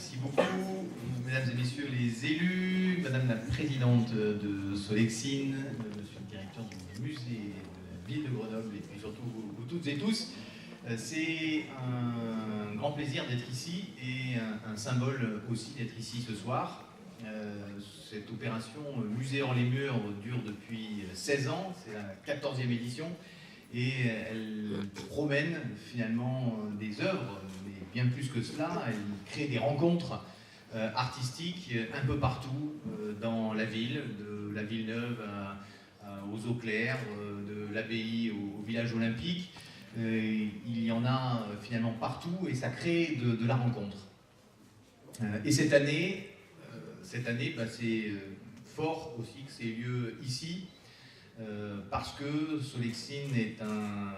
Merci beaucoup, mesdames et messieurs les élus, madame la présidente de Solexine, monsieur le directeur du musée de la ville de Grenoble, et puis surtout vous toutes et tous. C'est un grand plaisir d'être ici et un symbole aussi d'être ici ce soir. Cette opération Musée hors les murs dure depuis 16 ans, c'est la 14e édition, et elle promène finalement des œuvres, mais bien plus que cela, elle crée des rencontres artistiques un peu partout dans la ville, de la Villeneuve aux Eaux Claires, de l'abbaye au village olympique. Il y en a finalement partout et ça crée de la rencontre. Et cette année, c'est fort aussi que c'est lieu ici, parce que Solexine est un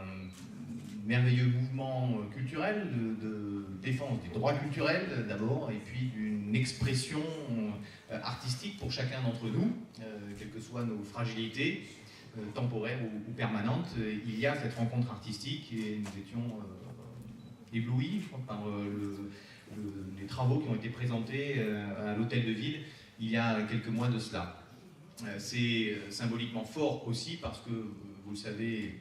merveilleux mouvement culturel de défense des droits culturels d'abord, et puis d'une expression artistique pour chacun d'entre nous, quelles que soient nos fragilités, temporaires ou permanentes. Il y a cette rencontre artistique et nous étions éblouis, je crois, par les travaux qui ont été présentés à l'hôtel de ville il y a quelques mois de cela. C'est symboliquement fort aussi parce que, vous le savez,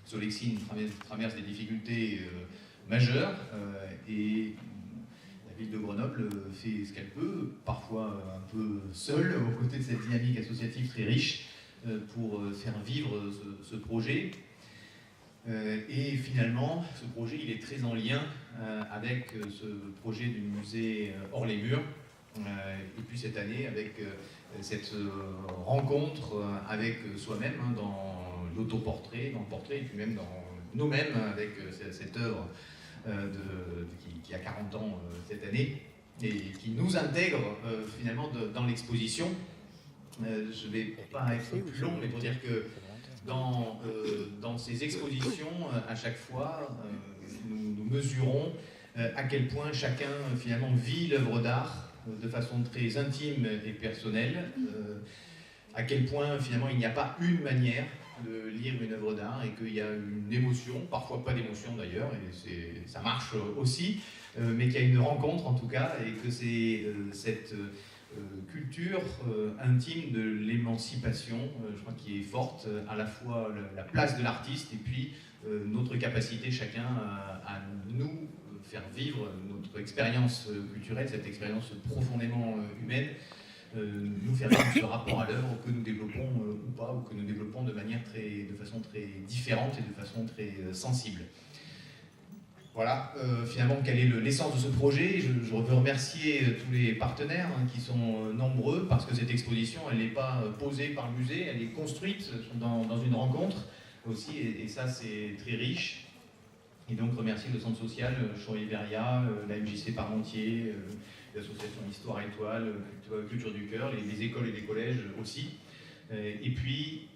Solexine traverse des difficultés majeures et la ville de Grenoble fait ce qu'elle peut, parfois un peu seule, aux côtés de cette dynamique associative très riche, pour faire vivre ce projet. Et finalement, ce projet il est très en lien avec ce projet du musée hors les murs. Et puis cette année, avec cette rencontre avec soi-même, dans l'autoportrait, dans le portrait, et puis même dans nous-mêmes, avec cette œuvre qui a 40 ans cette année, et qui nous intègre finalement dans l'exposition. Je ne vais pas être plus long, mais pour dire que dans ces expositions, à chaque fois, nous mesurons à quel point chacun finalement vit l'œuvre d'art de façon très intime et personnelle, à quel point finalement il n'y a pas une manière de lire une œuvre d'art et qu'il y a une émotion, parfois pas d'émotion d'ailleurs, et ça marche aussi, mais qu'il y a une rencontre en tout cas, et que c'est cette culture intime de l'émancipation, je crois, qui est forte, à la fois la place de l'artiste et puis notre capacité chacun à nous faire vivre notre expérience culturelle, cette expérience profondément humaine, nous faire vivre ce rapport à l'œuvre que nous développons ou pas, ou que nous développons de façon très différente et de façon très sensible. Voilà, finalement, quelle est l'essence de ce projet. Je veux remercier tous les partenaires qui sont nombreux, parce que cette exposition, elle n'est pas posée par le musée, elle est construite dans une rencontre aussi, et ça, c'est très riche. Et donc remercier le Centre social, Chorier-Veria, la MJC Parmentier, l'association Histoire Étoile, Culture du Cœur, les écoles et les collèges aussi. Et puis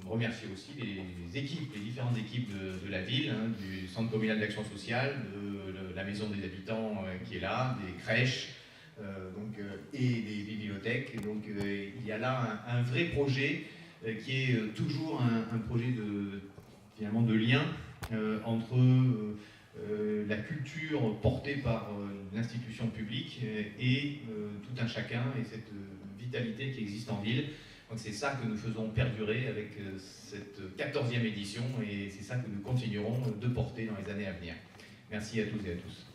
remercier aussi les différentes équipes de la ville, du Centre communal d'action sociale, de la maison des habitants qui est là, des crèches et des bibliothèques. Donc il y a là un vrai projet qui est toujours un projet finalement de lien entre la culture portée par l'institution publique et tout un chacun, et cette vitalité qui existe en ville. Donc c'est ça que nous faisons perdurer avec cette 14e édition, et c'est ça que nous continuerons de porter dans les années à venir. Merci à toutes et à tous.